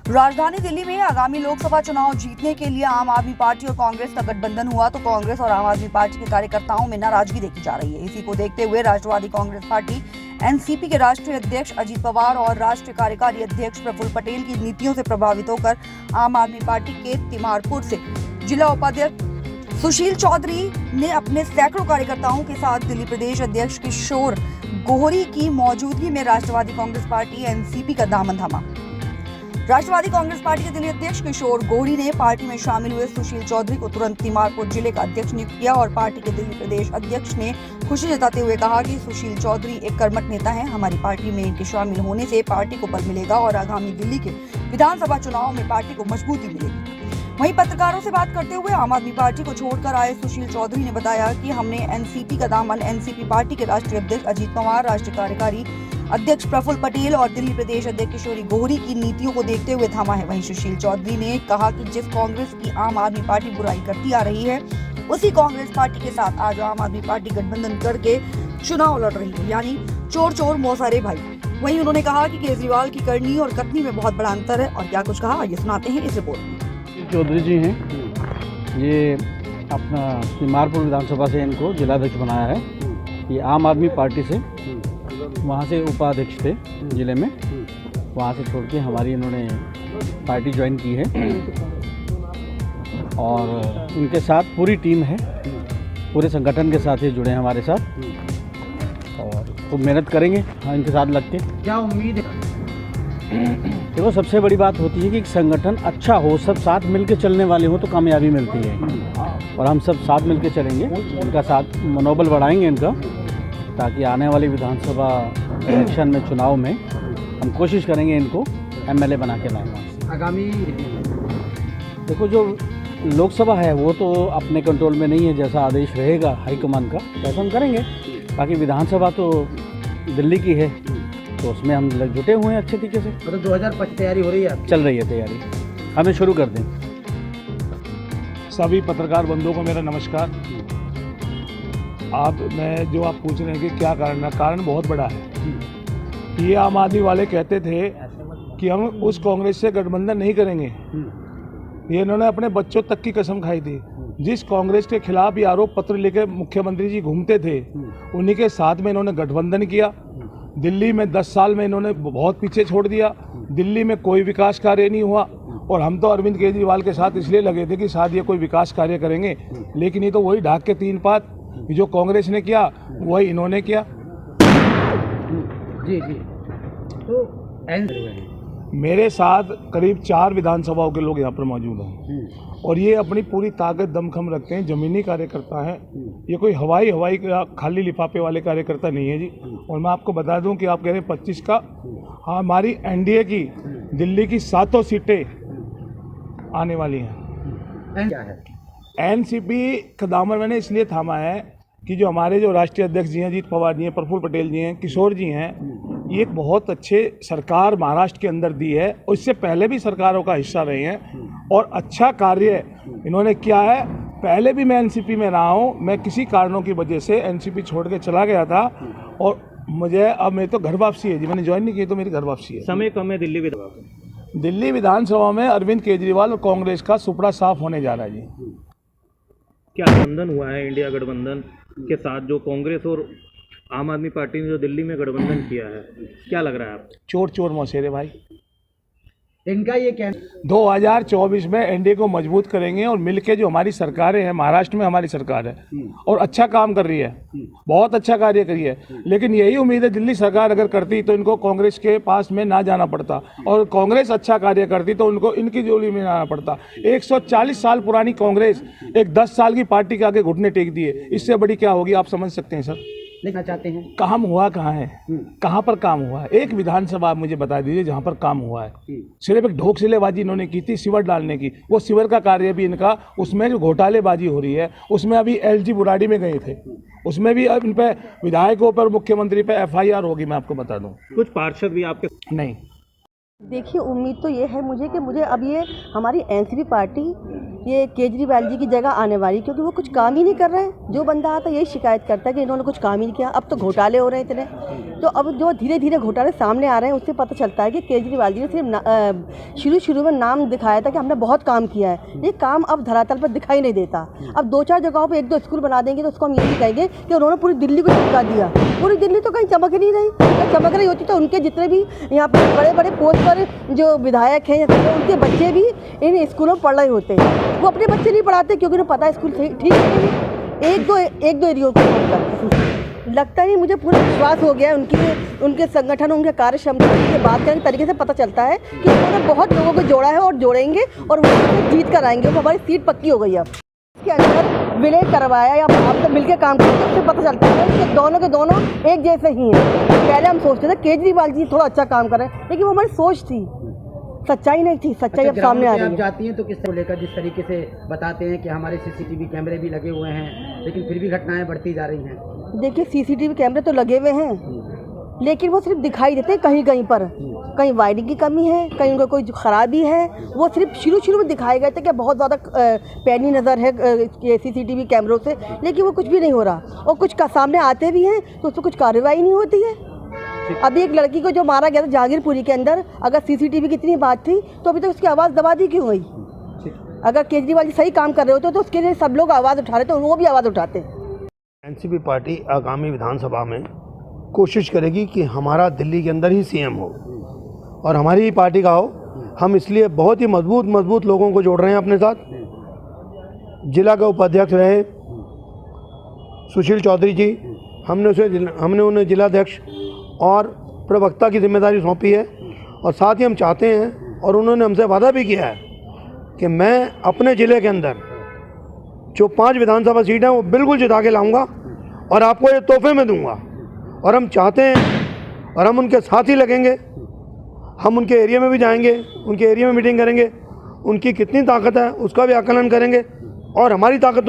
राजधानी दिल्ली में आगामी लोकसभा चुनाव जीतने के लिए आम आदमी पार्टी और कांग्रेस का गठबंधन हुआ तो कांग्रेस और आम आदमी पार्टी के कार्यकर्ताओं में नाराजगी देखी जा रही है। इसी को देखते हुए राष्ट्रवादी कांग्रेस पार्टी एनसीपी के राष्ट्रीय अध्यक्ष अजीत पवार और राष्ट्रीय कार्यकारी अध्यक्ष प्रफुल्ल पटेल की नीतियों से प्रभावित होकर आम आदमी पार्टी के तिमारपुर से जिला उपाध्यक्ष सुशील चौधरी ने अपने सैकड़ों कार्यकर्ताओं के साथ दिल्ली प्रदेश अध्यक्ष किशोर गोहरी की मौजूदगी में राष्ट्रवादी कांग्रेस पार्टी एनसीपी का दामन थामा। राष्ट्रवादी कांग्रेस पार्टी के दिल्ली अध्यक्ष किशोर गोहरी ने पार्टी में शामिल हुए सुशील चौधरी को तुरंत तिमारपुर जिले का अध्यक्ष नियुक्त किया और पार्टी के दिल्ली प्रदेश अध्यक्ष ने खुशी जताते हुए कहा कि सुशील चौधरी एक कर्मठ नेता हैं। हमारी पार्टी में इनके शामिल होने से पार्टी को बल मिलेगा और आगामी दिल्ली के विधानसभा चुनाव में पार्टी को मजबूती मिलेगी। वहीं पत्रकारों से बात करते हुए आम आदमी पार्टी को छोड़कर आए सुशील चौधरी ने बताया कि हमने एनसीपी का दामन एनसीपी पार्टी के राष्ट्रीय अध्यक्ष अजीत पवार, राष्ट्रीय कार्यकारी अध्यक्ष प्रफुल्ल पटेल और दिल्ली प्रदेश अध्यक्ष किशोर गोहरी की नीतियों को देखते हुए थामा है। वहीं सुशील चौधरी ने कहा कि जिस कांग्रेस की आम आदमी पार्टी बुराई करती आ रही है उसी कांग्रेस पार्टी के साथ आज आम आदमी पार्टी गठबंधन करके चुनाव लड़ रही है, यानी चोर चोर मौसारे भाई। वहीं उन्होंने कहा कि केजरीवाल की करनी और कथनी में बहुत बड़ा अंतर है और क्या कुछ कहा आइए सुनाते हैं इस रिपोर्ट में। चौधरी जी हैं, ये अपना तिमारपुर विधानसभा से इनको जिलाध्यक्ष बनाया है। ये आम आदमी पार्टी से वहाँ से उपाध्यक्ष थे जिले में, वहाँ से छोड़ के हमारी इन्होंने पार्टी ज्वाइन की है और इनके साथ पूरी टीम है, पूरे संगठन के साथ ये जुड़े हैं हमारे साथ और खूब मेहनत करेंगे इनके साथ लग के। क्या उम्मीद है? देखो, सबसे बड़ी बात होती है कि संगठन अच्छा हो, सब साथ मिलकर चलने वाले हो तो कामयाबी मिलती है और हम सब साथ मिलकर चलेंगे, इनका साथ मनोबल बढ़ाएंगे इनका, ताकि आने वाली विधानसभा इलेक्शन में चुनाव में हम कोशिश करेंगे इनको एमएलए बना के लाएंगे। आगामी देखो, जो लोकसभा है वो तो अपने कंट्रोल में नहीं है, जैसा आदेश रहेगा हाईकमान का वैसा हम करेंगे। बाकी विधानसभा तो दिल्ली की है तो उसमें हम जुटे हुए हैं अच्छे तरीके से। तो 2025 तैयारी हो रही है? चल रही है तैयारी, हमें शुरू कर दें। सभी पत्रकार बंधुओं को मेरा नमस्कार। जो आप पूछ रहे हैं कि क्या कारण है, कारण बहुत बड़ा है। ये आम आदमी वाले कहते थे कि हम उस कांग्रेस से गठबंधन नहीं करेंगे। ये इन्होंने अपने बच्चों तक की कसम खाई थी। जिस कांग्रेस के खिलाफ ये आरोप पत्र लेकर मुख्यमंत्री जी घूमते थे उन्हीं के साथ में इन्होंने गठबंधन किया। दिल्ली में 10 साल में इन्होंने बहुत पीछे छोड़ दिया। दिल्ली में कोई विकास कार्य नहीं हुआ और हम तो अरविंद केजरीवाल के साथ इसलिए लगे थे कि शायद ये कोई विकास कार्य करेंगे, लेकिन ये तो वही ढाक के 3 पात जो कांग्रेस ने किया वही इन्होंने किया। जी तो मेरे साथ करीब 4 विधानसभाओं के लोग यहाँ पर मौजूद हैं और ये अपनी पूरी ताकत दमखम रखते हैं, जमीनी कार्यकर्ता हैं। ये कोई हवाई खाली लिफाफे वाले कार्यकर्ता नहीं है जी। और मैं आपको बता दूं कि आप कह रहे हैं 25 का, हमारी एनडीए की दिल्ली की 7 सीटें आने वाली हैं। क्या है? एनसीपी का दामन मैंने इसलिए थामा है कि जो हमारे जो राष्ट्रीय अध्यक्ष जी हैं अजीत पवार जी हैं, प्रफुल्ल पटेल जी हैं, किशोर जी हैं, ये एक बहुत अच्छे सरकार महाराष्ट्र के अंदर दी है और इससे पहले भी सरकारों का हिस्सा रहे हैं और अच्छा कार्य इन्होंने किया है। पहले भी मैं एनसीपी में रहा हूँ, मैं किसी कारणों की वजह से एनसीपी छोड़ के चला गया था और मुझे अब मेरी तो घर वापसी है जी। मैंने ज्वाइन नहीं की तो मेरी घर वापसी है। समय कम है दिल्ली विधानसभा में अरविंद केजरीवाल और कांग्रेस का सुपड़ा साफ होने जा रहा है जी। क्या गठबंधन हुआ है इंडिया गठबंधन के साथ, जो कांग्रेस और आम आदमी पार्टी ने जो दिल्ली में गठबंधन किया है, क्या लग रहा है आपको? चोर चोर मौसेरे भाई। इनका ये क्या 2024 में एनडीए को मजबूत करेंगे और मिलके जो हमारी सरकारें हैं, महाराष्ट्र में हमारी सरकार है और अच्छा काम कर रही है, बहुत अच्छा कार्य करी है, लेकिन यही उम्मीद है दिल्ली सरकार अगर करती तो इनको कांग्रेस के पास में ना जाना पड़ता और कांग्रेस अच्छा कार्य करती तो उनको इनकी जोड़ी में आना पड़ता। 140 साल पुरानी कांग्रेस एक 10 साल की पार्टी के आगे घुटने टेक दिए, इससे बड़ी क्या होगी आप समझ सकते हैं सर। लिखना चाहते हैं काम हुआ कहाँ है, कहाँ पर काम हुआ है? एक विधानसभा मुझे बता दीजिए जहाँ पर काम हुआ है। सिर्फ एक ढोक सिलेबाजी इन्होंने की थी सिवर डालने की, वो सिवर का कार्य भी इनका, उसमें जो घोटालेबाजी हो रही है उसमें अभी एलजी बुराड़ी में गए थे, उसमें भी अब इन पे विधायकों पर मुख्यमंत्री पे एफआईआर होगी। मैं आपको बता दूं कुछ पार्षद भी आपके नहीं। देखिए, उम्मीद तो ये है मुझे कि मुझे अब ये हमारी एनसीपी पार्टी ये केजरीवाल जी की जगह आने वाली, क्योंकि वो कुछ काम ही नहीं कर रहे हैं। जो बंदा आता है यही शिकायत करता है कि इन्होंने कुछ काम ही नहीं किया। अब तो घोटाले हो रहे हैं इतने, तो अब जो धीरे धीरे घोटाले सामने आ रहे हैं उससे पता चलता है कि केजरीवाल जी ने सिर्फ शुरू में नाम दिखाया था कि हमने बहुत काम किया है। ये काम अब धरातल पर दिखाई नहीं देता। अब 2-4 जगहों पर 1-2 स्कूल बना देंगे तो उसको हम यही कहेंगे कि उन्होंने पूरी दिल्ली को चमका दिया। पूरी दिल्ली तो कहीं चमक ही नहीं रही। अगर चमक रही होती तो उनके जितने भी यहाँ पर बड़े बड़े पोस्ट पर जो विधायक हैं या उनके बच्चे भी इन स्कूलों में पढ़ रहे होते। वो अपने बच्चे नहीं पढ़ाते क्योंकि उन्हें पता है स्कूल ठीक है। एक दो एरियो को लगता नहीं, मुझे पूरा विश्वास हो गया है उनके संगठन, उनके कार्य क्षमता की बात करने के तरीके से पता चलता है कि उन्होंने बहुत लोगों को जोड़ा है और जोड़ेंगे और वो जीत कर आएंगे। वो हमारी सीट पक्की हो गई है। इसके अंदर विलय करवाया या आपसे मिलकर काम करते उससे पता चलता है कि दोनों के दोनों एक जैसे ही हैं। पहले हम सोचते थे केजरीवाल जी थोड़ा अच्छा काम कर रहे हैं, लेकिन वो हमारी सोच थी, सच्चाई नहीं थी। सच्चाई अब सामने आ रही है। आप जाती हैं तो किस को लेकर जिस तरीके से बताते हैं कि हमारे सीसीटीवी कैमरे भी लगे हुए हैं, लेकिन फिर भी घटनाएं बढ़ती जा रही हैं। देखिए सीसीटीवी कैमरे तो लगे हुए हैं, लेकिन वो सिर्फ दिखाई देते हैं कहीं कहीं पर। कहीं वायरिंग की कमी है, कहीं उनका कोई खराबी है। वो सिर्फ शुरू में दिखाए गए थे कि बहुत ज़्यादा पैनी नज़र है सीसीटीवी कैमरों से, लेकिन वो कुछ भी नहीं हो रहा। और कुछ का सामने आते भी हैं तो उस पर कुछ कार्रवाई नहीं होती है। अभी एक लड़की को जो मारा गया था जहांगीरपुरी के अंदर, अगर सीसीटीवी की इतनी बात थी तो अभी तक उसकी आवाज़ दबा दी क्यों गई? अगर केजरीवाल जी सही काम कर रहे होते तो उसके लिए सब लोग आवाज़ उठा रहे थे, वो भी आवाज़ उठाते। एनसीपी पार्टी आगामी विधानसभा में कोशिश करेगी कि हमारा दिल्ली के अंदर ही सीएम हो और हमारी ही पार्टी का हो। हम इसलिए बहुत ही मजबूत लोगों को जोड़ रहे हैं अपने साथ। जिला के उपाध्यक्ष रहे सुशील चौधरी जी, हमने उन्हें जिलाध्यक्ष और प्रवक्ता की जिम्मेदारी सौंपी है। और साथ ही हम चाहते हैं और उन्होंने हमसे वादा भी किया है कि मैं अपने ज़िले के अंदर जो 5 विधानसभा सीट हैं वो बिल्कुल जिता के लाऊंगा और आपको ये तोहफे में दूंगा। और हम चाहते हैं और हम उनके साथ ही लगेंगे। हम उनके एरिया में भी जाएंगे, उनके एरिया में मीटिंग करेंगे, उनकी कितनी ताकत है उसका भी आकलन करेंगे और हमारी ताकत